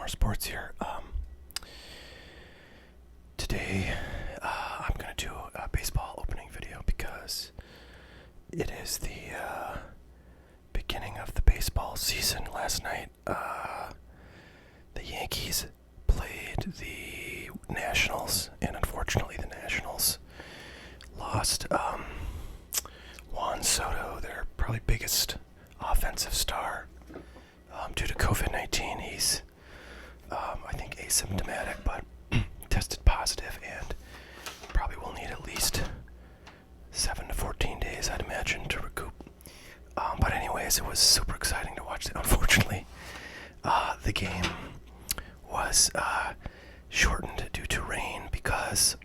more sports here. Today, I'm going to do a baseball opening video because it is the beginning of the baseball season. Last night, the Yankees played the Nationals, and unfortunately, the Nationals lost. Juan Soto, their probably biggest offensive star, due to COVID-19. He's, I think, asymptomatic, but tested positive and probably will need at least 7 to 14 days, I'd imagine, to recoup. But anyways, it was super exciting to watch. Unfortunately, the game was shortened due to rain because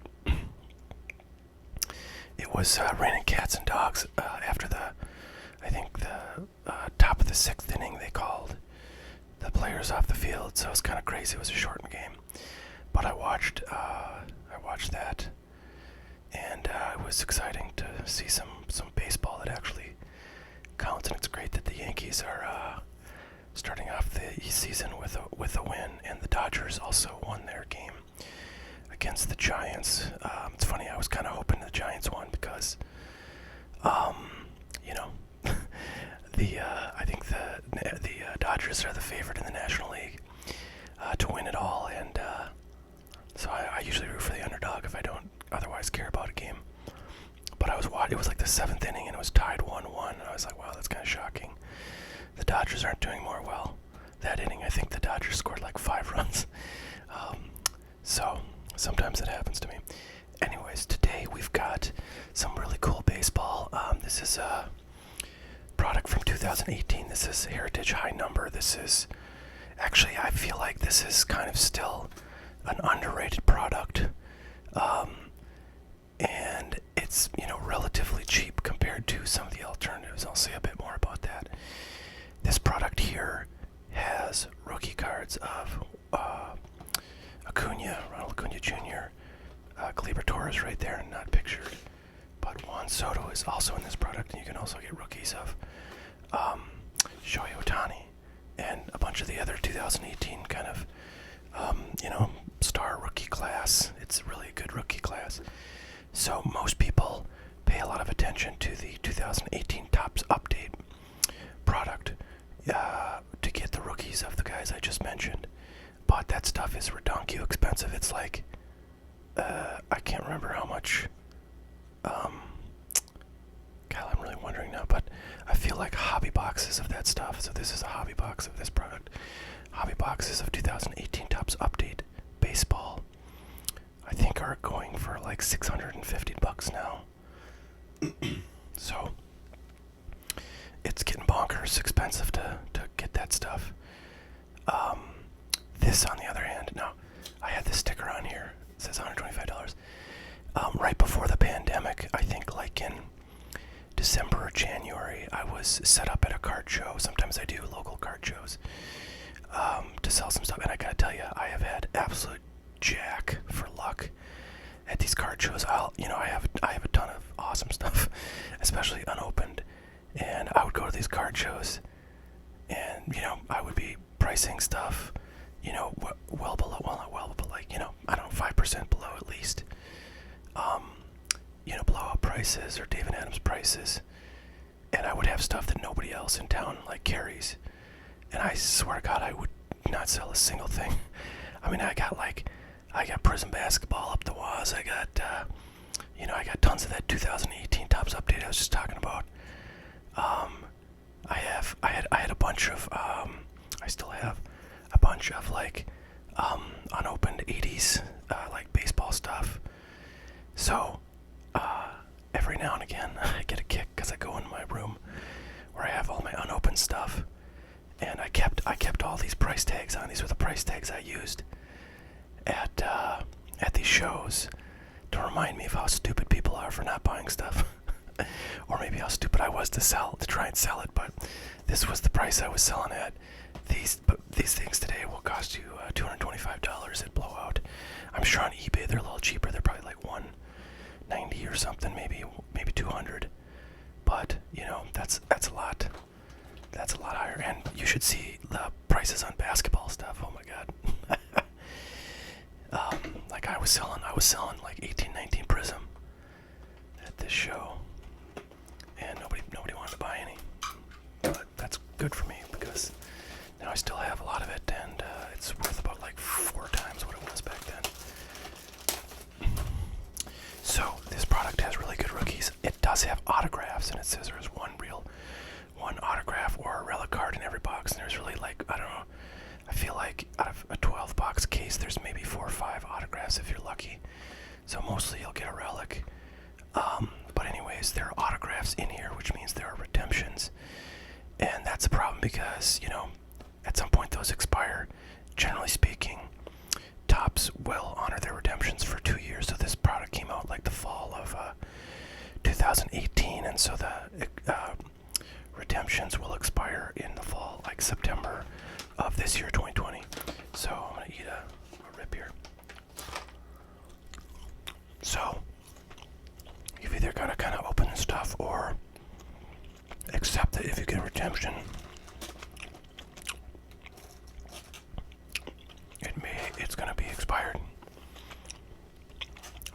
it was raining cats and dogs after I think the top of the 6th inning. They called the players off the field, so it was kind of crazy. It was a shortened game, but I watched that, and it was exciting to see some baseball that actually counts. And it's great that the Yankees are starting off the season with a win, and the Dodgers also won their game against the Giants. It's funny, I was kind of hoping the Giants won because, I think the Dodgers are the favorite in the National League to win it all, and so I usually root for the underdog if I don't otherwise care about a game. But it was like the 7th inning, and it was tied 1-1, and I was like, wow, that's kind of shocking. The Dodgers aren't doing more well that inning. I think the Dodgers scored like 5 runs. So sometimes it happens to me. Anyways, today we've got some really cool baseball. This is a product from 2018. This is Heritage High Number. This is actually, I feel like this is kind of still an underrated product. And it's, relatively cheap compared to some of the alternatives. I'll say a bit more about that. This product here has rookie cards of Ronald Acuna Jr., Gleyber Torres right there, not pictured, but Juan Soto is also in this product, and you can also get rookies of Shohei Ohtani and a bunch of the other 2018 kind of, star rookie class. It's really a good rookie class. So most people pay a lot of attention to the 2018 Topps Update product to get the rookies of the guys I just mentioned. But that stuff is redonkulous expensive. It's like, I can't remember how much. God, I'm really wondering now, but I feel like hobby boxes of that stuff. So this is a hobby box of this product. Hobby boxes of 2018 Topps Update Baseball, I think, are going for like $650 now. So it's getting bonkers expensive to get that stuff. This, on the other hand, now I had this sticker on here. It says $125. Right before the pandemic, I think like in December or January, I was set up at a card show. Sometimes I do local card shows to sell some stuff, and I gotta tell you, I have had absolute jack for luck at these card shows. I have a ton of awesome stuff, especially unopened, and I would go to these card shows, and I would be pricing stuff, well below, well not well, but like, I don't know, 5% below at least, blowout prices or David Adams prices, and I would have stuff that nobody else in town like carries, and I swear to God, I would not sell a single thing. I mean, I got Prism basketball up the wazoo. I got tons of that 2018 Topps Update I was just talking about. I had a bunch of, I still have a bunch of like, unopened 80s, like baseball stuff. So, every now and again, I get a kick because I go in my room where I have all my unopened stuff, and I kept all these price tags on. These were the price tags I used at these shows to remind me of how stupid people are for not buying stuff. Or maybe how stupid I was to try and sell it, but this was the price I was selling at. These things today will cost you $225 at Blowout. I'm sure on eBay they're a little cheaper. They're probably like $190 or something, maybe $200. But that's a lot. That's a lot higher. And you should see the prices on basketball stuff. Oh my God. was selling like 1819 Prism at this show, and nobody wanted to buy any. But that's good for me because now I still have a lot of it, and it's worth about like 4 times what it was back then. So this product has really good rookies. It does have autographs, and it says there's one autograph or a relic card in every box, and there's really like, I don't know, I feel like out of a 12 box case there's maybe 4 or 5 autographs if you're lucky. So mostly you'll get a relic. But anyways, there are autographs in here, which means there are redemptions. And that's a problem because, you know, at some point those expire. Generally speaking, Topps will honor their redemptions for 2 years. So this product came out like the fall of 2018, and so the redemptions will expire in the fall, like September of this year, 2020. So I'm gonna eat a rip here. So you've either gotta kind of open the stuff or accept that if you get a redemption, it's gonna be expired.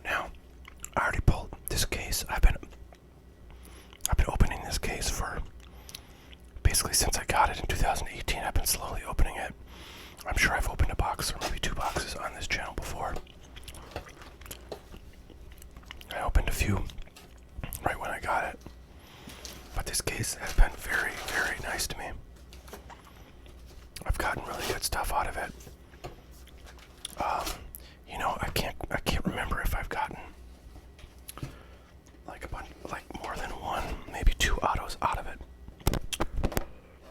Now, I already pulled this case. I've been opening this case for basically since I got it in 2018. I've been slowly opening it. I'm sure I've opened a box or maybe 2 boxes on this channel before. I opened a few right when I got it. But this case has been very, very nice to me. I've gotten really good stuff out of it. You know, I can't remember if I've gotten like more than 1, maybe 2 autos out of it.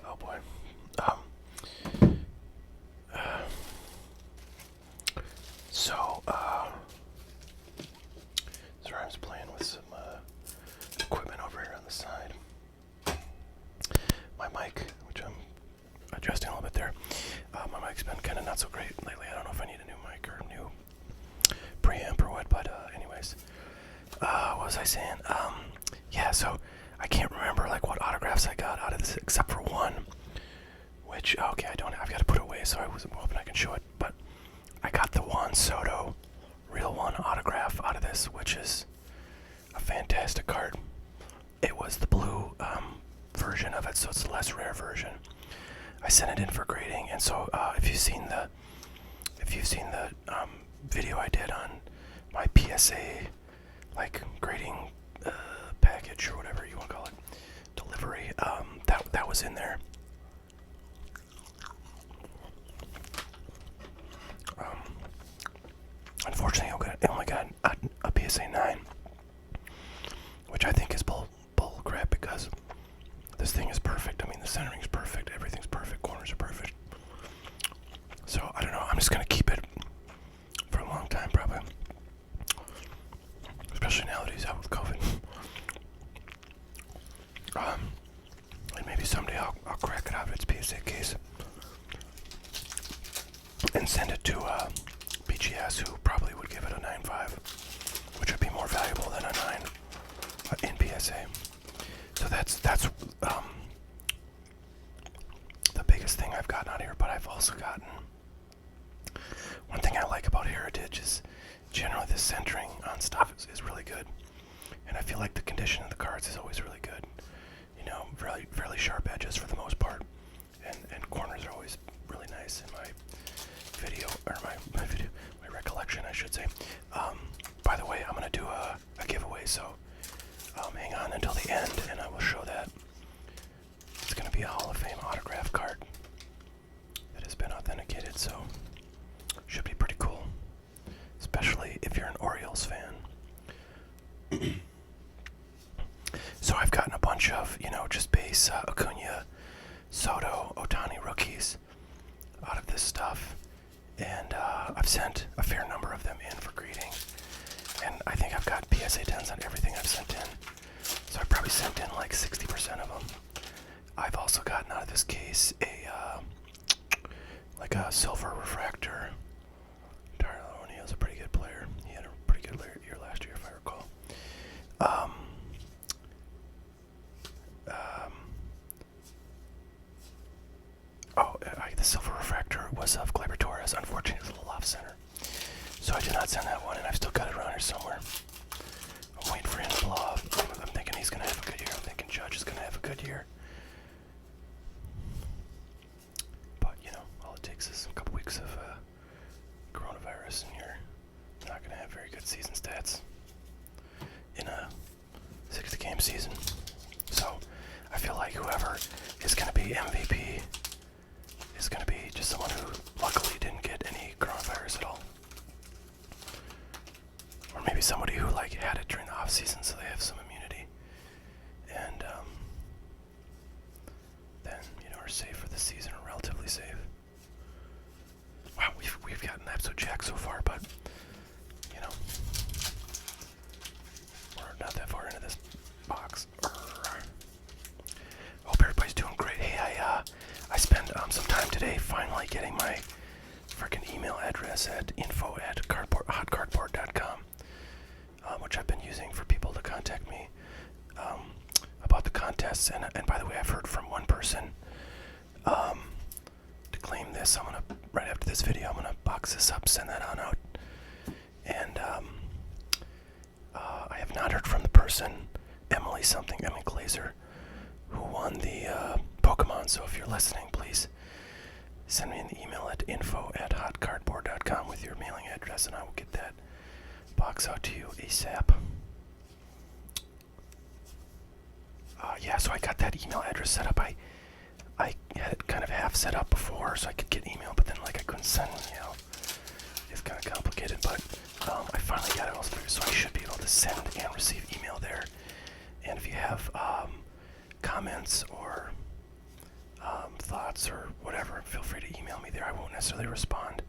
Oh boy. Sorry, I was playing with some equipment over here on the side. My mic, which I'm adjusting a little bit there. My mic's been kind of not so great lately. I don't know if I need a new mic or a new preamp or what, but anyways. What was I saying? Yeah, so I can't remember like what autographs I got out of this except for one, which, okay, I've got to put it away, so I wasn't hoping I can show it, but I got the Juan Soto Real One autograph out of this, which is a fantastic card. It was the blue version of it, so it's the less rare version. I sent it in for grading, and so if you've seen the video I did on my PSA like grading package or whatever you want to call it, delivery, that was in there. Unfortunately, I only got a PSA 9, which I think is bull crap because this thing is perfect. I mean, the centering is perfect, everything's perfect, corners are perfect. So, I don't know, I'm just going to keep it for a long time, probably. Especially now that he's out with COVID. And maybe someday I'll crack it out of its PSA case and send it to BGS, who probably would give it a 9.5, which would be more valuable than a 9 in PSA. So that's the biggest thing I've gotten out here. But I've also gotten, one thing I like about Heritage is generally the centering on stuff is really good, and I feel like the condition of the cards is always really good. You know, fairly sharp edges for the most part, and corners are always really nice in my video, or my recollection, I should say. By the way, I'm gonna do a giveaway, so hang on until the end, and I will show that. It's gonna be a Hall of Fame autograph card that has been authenticated, so should be pretty cool, especially if you're an Orioles fan. So I've gotten a bunch of, you know, just base Acuna, Soto, Ohtani rookies out of this stuff, and I've sent a fair number of them in for grading, and I think I've got PSA 10s on everything I've sent in, so I probably sent in like 60% of them. I've also gotten out of this case like a silver refractor. Darrell O'Neal's a pretty good player. He had a pretty good year last year, if I recall. The silver refractor was of Gleyber Torres. Unfortunately, it was a little off center. So I did not send that one, and I've still got it around here somewhere. I'm waiting for him to blow off. I'm thinking he's going to have a good year. I'm thinking Judge is going to have a good year. But, all it takes is a couple weeks of coronavirus, and you're not going to have very good season stats in a 60-game season. So I feel like whoever is going to be MVP is going to be just someone who luckily didn't get any coronavirus at all. Or maybe somebody who had it during the off season, so they have some immunity, and then are safe for the season, or relatively safe. Wow, we've gotten episode jack so far, but we're not that far into this box. Hope everybody's doing great. Hey, I spent some time today finally getting my freaking email address at info@hotcardboard.com, which I've been using for people to contact me about the contests. And by the way, I've heard from one person to claim this. Right after this video, I'm gonna box this up, send that on out. And I have not heard from the person, Emily Glazer, who won the Pokemon. So if you're listening, please send me an email at info@hotcardboard.com with your mailing address, and I will get that box out to you ASAP. Yeah, so I got that email address set up. I had it kind of half set up before, so I could get email, but then I couldn't send email. It's kind of complicated, but I finally got it all figured, so I should be able to send and receive email there. And if you have comments or thoughts or whatever, feel free to email me there. I won't necessarily respond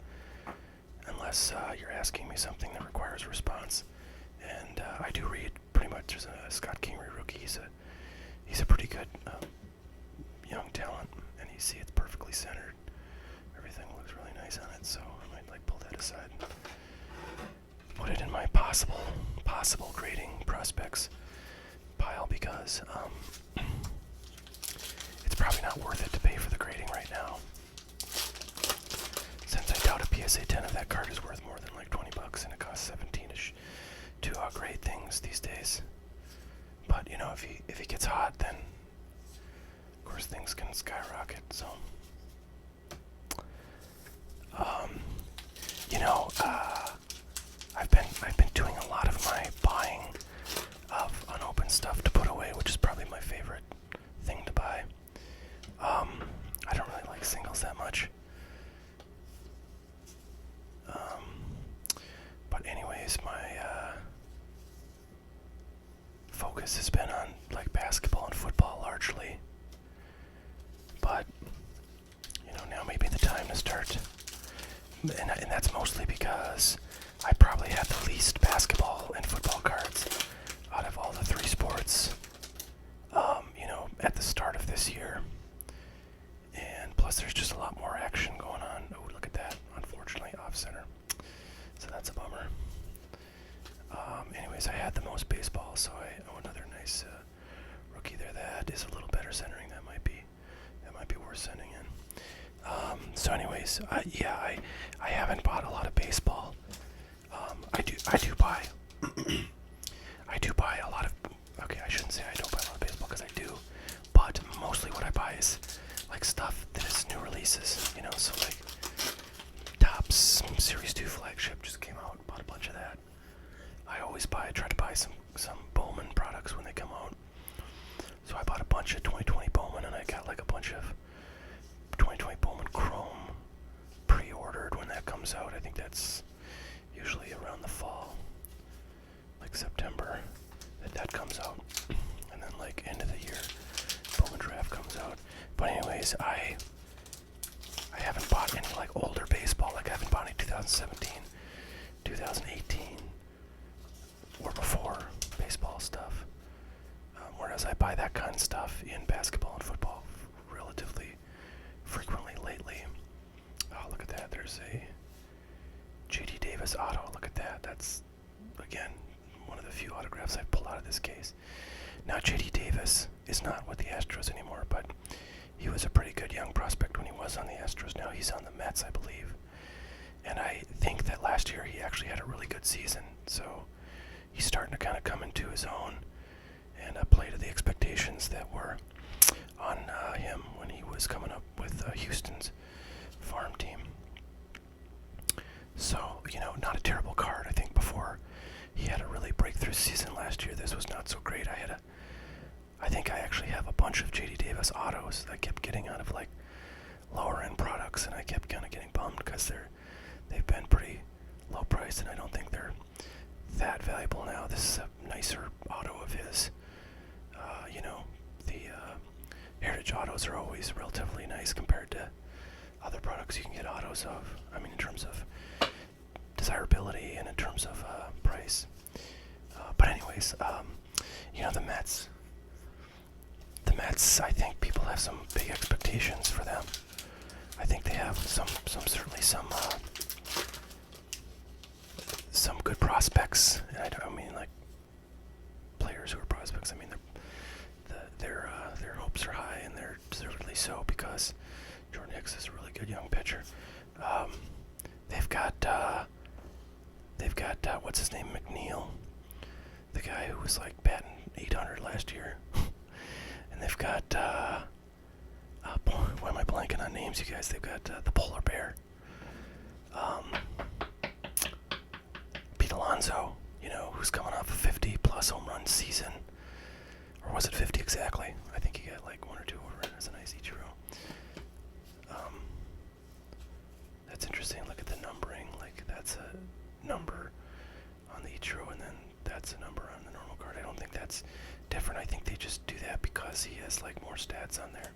unless you're asking me something that requires a response. And I do read pretty much. There's a Scott Kingery rookie. He's a pretty good young talent, and you see it's perfectly centered. Everything looks really nice on it, so I might pull that aside, put it in my possible grading prospects pile, because it's probably not worth it to pay for the grading right now, since I doubt a PSA 10 of that card is worth more than $20, and it costs $17-ish to grade things these days. But if he gets hot, then of course things can skyrocket. So I've been doing a lot of my buying of unopened stuff to put away, which is probably my favorite thing to buy. I don't really like singles that much. But anyways, my focus has been on basketball and football largely. But now may be the time to start, and that's mostly because I probably have the least basketball and football cards out of all the three sports, at the start of this year. And plus there's just a lot more action going on. Oh, look at that. Unfortunately off center. So that's a bummer. Anyways, I had the most baseball, so I owe another nice rookie there. That is a little better centering. That might be worth sending in. So anyways, I haven't bought a lot of baseball. I do buy I do buy a lot of, okay, I shouldn't say I don't buy a lot of baseball, because I do, but mostly what I buy is stuff that is new releases, so Topps Series 2 flagship just came out, bought a bunch of that. I always try to buy some Bowman products when they come out. So I bought a bunch of 2020 Bowman, and I got a bunch of 2020 Bowman Chrome pre-ordered when that comes out. I think that's usually around the fall, September, that comes out. And then end of the year, Bowman Draft comes out. But anyways, I haven't bought any older baseball. I haven't bought any 2017, 2018, or before baseball stuff. Whereas I buy that kind of stuff in basketball and football relatively frequently lately. Oh, look at that. There's a J.D. Davis auto. Look at that. That's, again, one of the few autographs I've pulled out of this case. Now, J.D. Davis is not with the Astros anymore, but he was a pretty good young prospect when he was on the Astros. Now he's on the Mets, I believe. And I think that last last year he actually had a really good season, so he's starting to kind of come into his own and play to the expectations that were on him when he was coming up with Houston's farm team. So, not a terrible card. I think before he had a really breakthrough season last year, this was not so great. I think I actually have a bunch of J.D. Davis autos that I kept getting out of like lower end products, and I kept kind of getting bummed because they've been pretty low priced, and I don't think they're that valuable now. This is a nicer auto of his. The Heritage autos are always relatively nice compared to other products you can get autos of. I mean, in terms of desirability and in terms of price. But anyways, the Mets. The Mets, I think people have some big expectations for them. I think they have certainly some good prospects. And I don't mean like players who are prospects. I mean their hopes are high, and they're deservedly so, because Jordan Hicks is a really good young pitcher. They've got what's his name, McNeil, the guy who was like batting 800 last year. And they've got why am I blanking on names, you guys? They've got the Polar Bear, Pete Alonso, who's coming off a 50 plus home run season. Or was it 50 exactly? I think he got like one or two over it. That's a nice Ichiro. That's interesting. Look at the numbering. Like, that's a number on the Ichiro, and then that's a number on the normal card. I don't think that's different. I think they just do that because he has like more stats on there,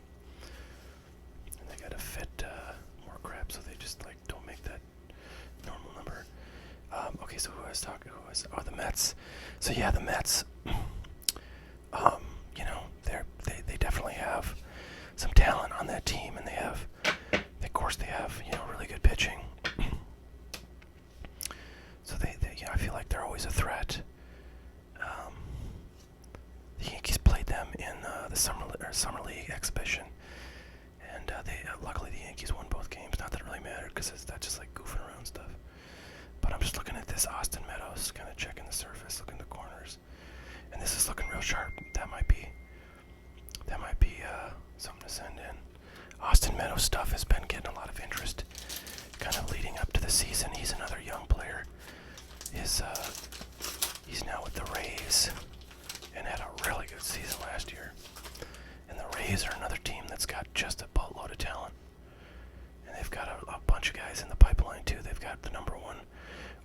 and they gotta fit more crap, so they just like don't make that normal number. Okay, so who I was talking? The Mets. So yeah, the Mets. They definitely have some talent on that team, and they have really good pitching. So I feel like they're always a threat. The Yankees played them in the summer league exhibition, and luckily the Yankees won both games. Not that it really mattered, because that's just like goofing around stuff. But I'm just looking at this Austin Meadows, kind of checking the surface, looking at the corners, and this is looking real sharp. That might be something to send in. Austin Meadows stuff has been getting a lot of interest, kind of leading up to the season. He's another young player. He's now with the Rays, and had a really good season last year. And the Rays are another team that's got just a boatload of talent, and they've got a bunch of guys in the pipeline too. They've got the number one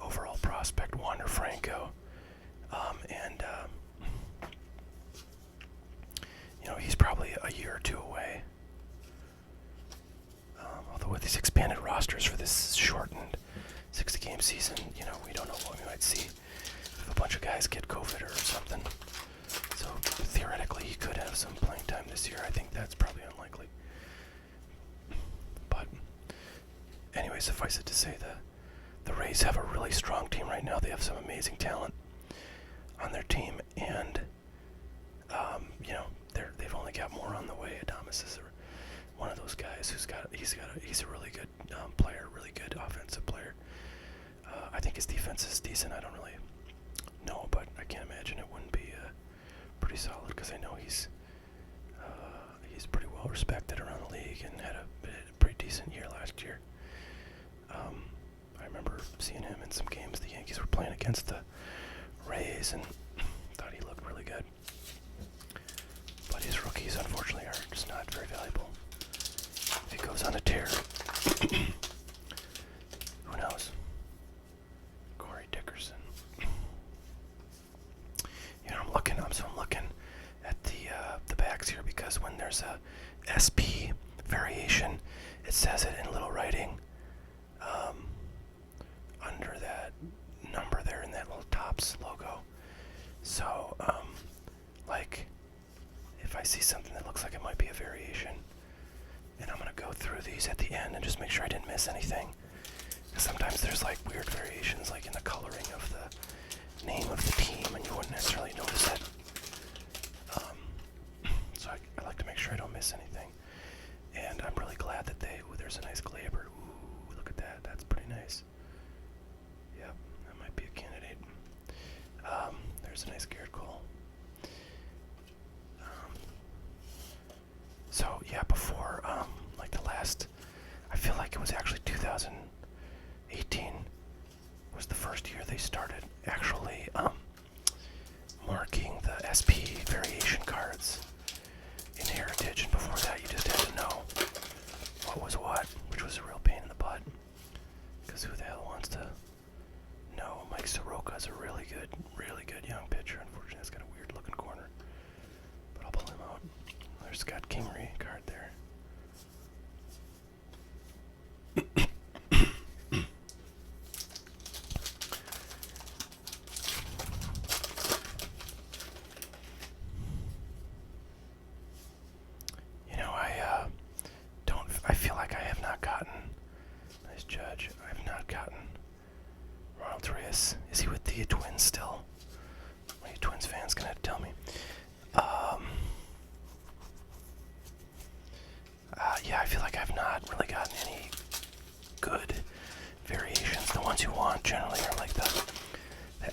overall prospect, Wander Franco, and he's probably a year or two away. Although with these expanded rosters for this shortened 60-game season, we don't know what we might see if a bunch of guys get COVID or something. So theoretically, he could have some playing time this year. I think that's probably unlikely. But anyway, suffice it to say, the Rays have a really strong team right now. They have some amazing talent on their team, and they've only got more on the way. Adames is one of those guys he's a really good player, really good offensive player. I think his defense is decent. I don't really know, but I can't imagine it wouldn't be pretty solid, because I know he's pretty well respected around the league and had a pretty decent year last year. I remember seeing him in some games the Yankees were playing against the Rays, and thought he looked really good. But his rookies, unfortunately, are just not very valuable. If he goes on a tear, who knows? Corey Dickerson. I'm looking at the backs here, because when there's a SP variation, it says it in little writing under that number there in that little Topps logo. So, if I see something that looks like it might be a variation, and I'm going to go through these at the end and just make sure I didn't miss anything. Because sometimes there's like weird variations, like in the coloring of the name of the team, and you wouldn't necessarily notice it. So I like to make sure I don't miss anything. And I'm really glad that there's a nice Glaber. Ooh, look at that. That's pretty nice. like it was actually 2018 was the first year they started actually marking the SP variation cards in Heritage, and before that you just had to know what was what, which was a real pain in the butt, because who the hell wants to know? Mike Soroka's a really good young pitcher. Unfortunately, it's got a weird looking corner, but I'll pull him out. There's Scott Kingery card there. I feel like I have not gotten, nice judge, I have not gotten Ronald Reyes. Is he with the Twins still? Are you Twins fans gonna tell me? Yeah, I feel like I've not really gotten any good variations. The ones you want generally are like the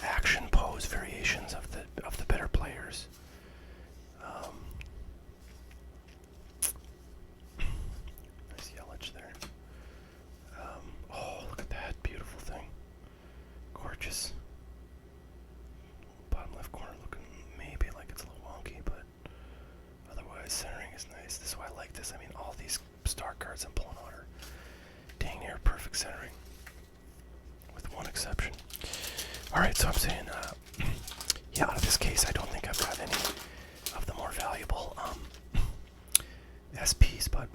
action pose variations of the better players. Nice Yelich there. Oh, look at that beautiful thing. Gorgeous. Bottom left corner looking maybe like it's a little wonky, but otherwise centering is nice. This is why I like this. I mean, all these star cards I'm pulling out are dang near perfect centering, with one exception. Alright, so I'm saying, yeah, out of this case, I don't think I've got any of the more valuable SPs, but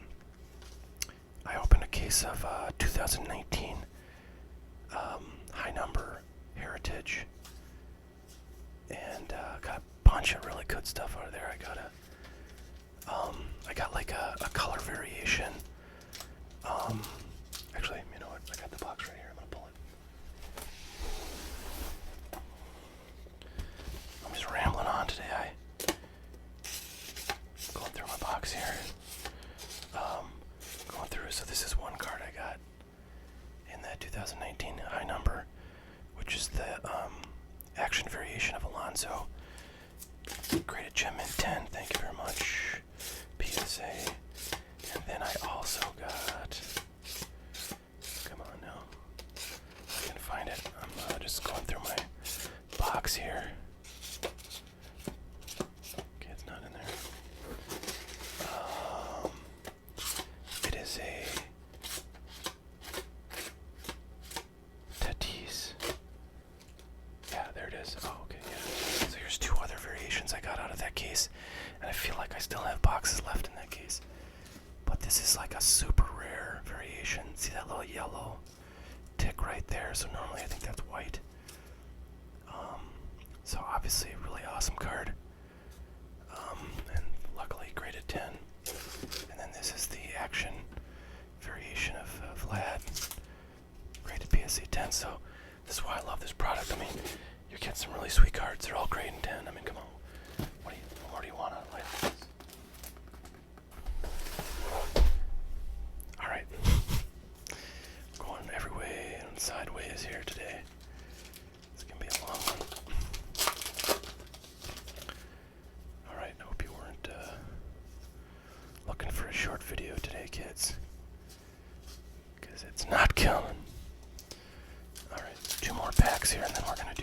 I opened a case of 2019 high number Heritage, and got a bunch of really good stuff out of there. I got like a color variation. Actually, you know what? I got the box right here. I'm gonna pull it. I'm just rambling on today. Going through my box here. Going through. So this is one card I got in that 2019 high number, which is the action variation of Alonso. Graded gem in 10. Thank you very much. PSA. And then I also got. Come on now. I can find it. I'm just going through my box here. Okay, it's not in there. It is a Tatis. Yeah, there it is. Oh, okay, yeah. So here's two other variations I got out of that case, and I feel like I still have boxes left in that case. But this is like a super rare variation. See that little yellow tick right there? So normally I think that's white. So obviously a really awesome card. And luckily graded 10. And then this is the action variation of Vlad. Graded PSA 10. So this is why I love this product. I mean, you're getting some really sweet cards. They're all graded 10. I mean, come on. What more do you want out of life? Alright. Going every way and sideways here today. It's gonna be a long one. Alright, I hope you weren't looking for a short video today, kids. Because it's not coming. Alright, two more packs here, and then we're gonna do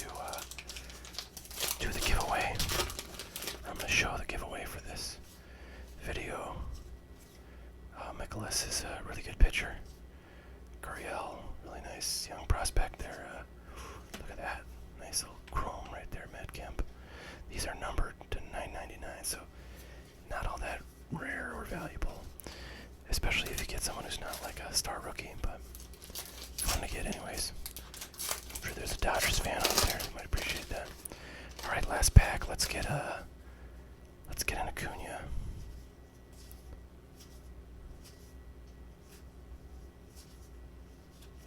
the giveaway. I'm gonna show the giveaway for this video. Nicholas is a really good pitcher. Gurriel, really nice young prospect there. Look at that. Nice little chrome right there, Matt Kemp. These are numbered to 9.99, so not all that rare or valuable. Especially if you get someone who's not like a star rookie, but fun to get anyways. I'm sure there's a Dodgers fan out there who might appreciate that. Alright, last pack. Let's get an Acuna.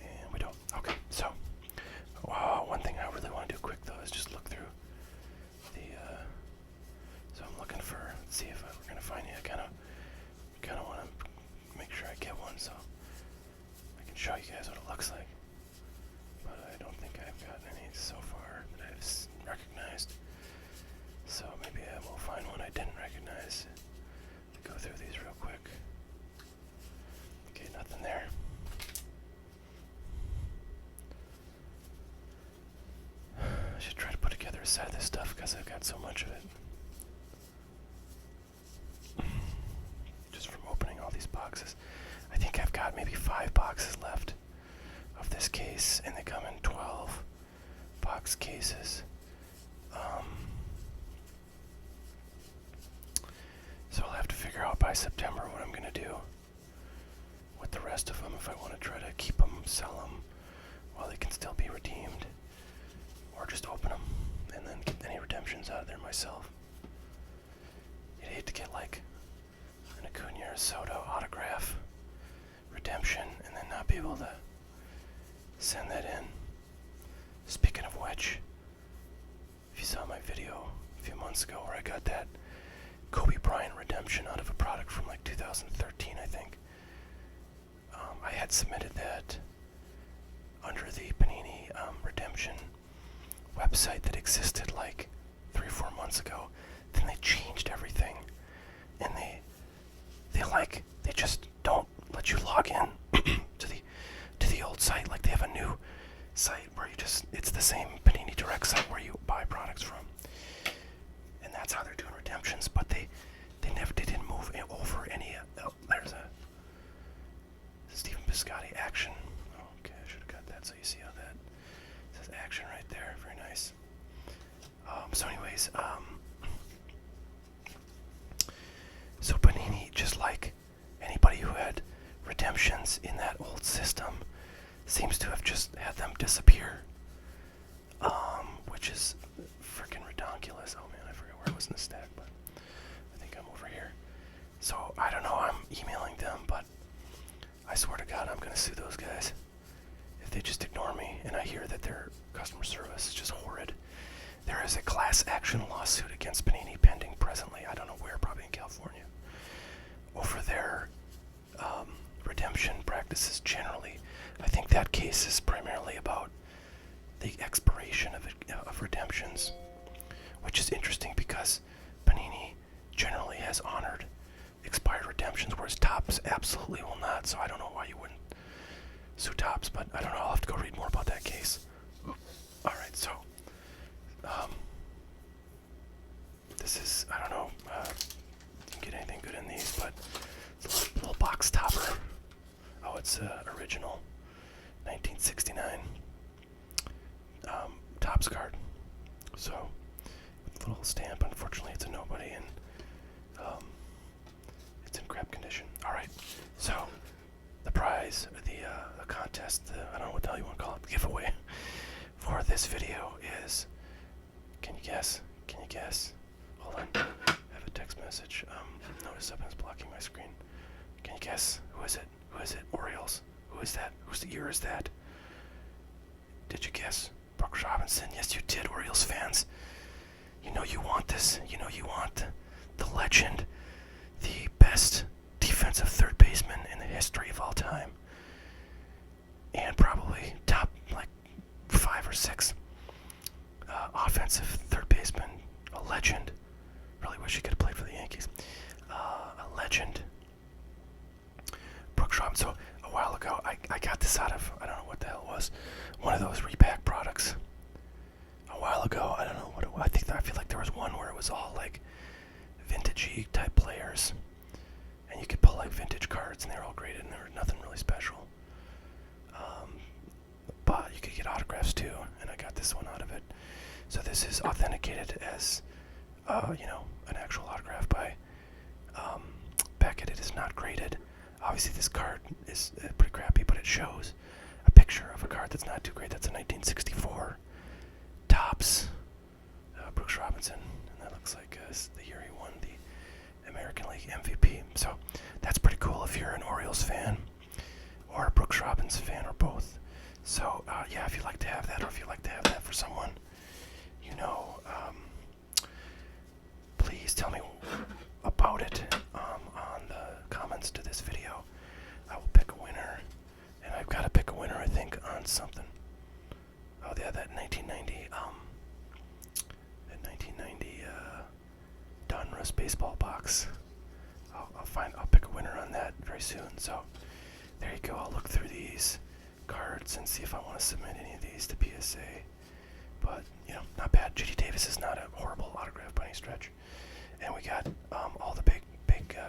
And we don't. Okay, so one thing I really want to do quick though is just look through the. So I'm looking for. Let's see if we're gonna find it. I kind of want to make sure I get one so I can show you guys what it looks like. But I don't think I've gotten any so far that I've recognized. So maybe I will find one I didn't recognize. Go through these real quick. Okay, nothing there. other side of this stuff because I've got so much of it. Just from opening all these boxes. I think I've got maybe 5 boxes left of this case, and they come in 12 box cases. So I'll have to figure out by September what I'm going to do with the rest of them, if I want to try to keep them, sell them while they can still be redeemed, or just open them and then get any redemptions out of there myself. You'd hate to get like an Acuna or Soto autograph redemption and then not be able to send that in. Speaking of which, if you saw my video a few months ago where I got that Kobe Bryant redemption out of a product from like 2013, I think, I had submitted that under the Panini redemption website that existed like 3 or 4 months ago. Then they changed everything, and they just don't let you log in to the old site. Like they have a new site where it's the same Panini Direct site where you buy products from, and that's how they're doing redemptions. But they didn't move over any. There's a Stephen Piscotty action. Okay, I should have got that so you see how that says action right there. Very nice. So anyways, so Panini, just like anybody who had redemptions in that old system, seems to have just had them disappear, which is freaking redonkulous. Oh man, I forgot where I was in the stack, but I think I'm over here. So I don't know, I'm emailing them, but I swear to God I'm gonna sue those guys if they just ignore me, and I hear that their customer service is just horrid. There is a class action lawsuit against Panini pending presently, I don't know where, probably in California, over their redemption practices generally. I think that case is primarily about the expiration of redemptions, which is interesting because Panini generally has honored expired redemptions, whereas Topps absolutely will not. So I don't know why you wouldn't sue Topps, but I don't know. I'll have to go read more about that case. All right, so this is, I don't know, you can get anything good in these, but it's a little box topper. Oh, it's original 1969 Topps card. So with a little stamp. Unfortunately, it's a nobody, and it's in crap condition. All right. So the prize, the contest, I don't know what the hell you want to call it, the giveaway for this video is. Can you guess? Can you guess? Hold on. I have a text message. Notice something's blocking my screen. Can you guess? Who is it? Who is it? Orioles. Who is that? Whose year is that? Did you guess? Brooks Robinson. Yes, you did, Orioles fans. You know you want this. You know you want the legend, the best defensive third baseman in the history of all time, and probably top like 5 or 6 offensive third baseman. A legend. Really wish he could have played for the Yankees. A legend. Brooks Robinson. So a while ago, I got this out of, I don't know what the hell it was, one of those repack products. A while ago, I don't know what it was. I feel like there was one where it was all like vintagey type players, and you could pull like vintage cards, and they were all graded, and there was nothing really special. But you could get autographs too, and I got this one out of it. So this is authenticated as, an actual autograph by Beckett. It is not graded. Obviously, this card is pretty crappy, but it shows a picture of a card that's not too great. That's a 1964 Topps Brooks Robinson, and that looks like the year he won the American League MVP. So that's pretty cool if you're an Orioles fan or a Brooks Robinson fan or both. So yeah, if you'd like to have that, or if you'd like to have that for someone, please tell me about it on the comments to this video. I will pick a winner, and I've got to pick a winner, I think, on something. Oh yeah, that 1990 Donruss baseball box. I'll pick a winner on that very soon. So there you go. I'll look through these cards and see if I want to submit any of these to PSA. But not bad. JD Davis is not a horrible autograph by any stretch. And we got all the big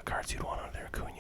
cards you'd want on there. Acuna,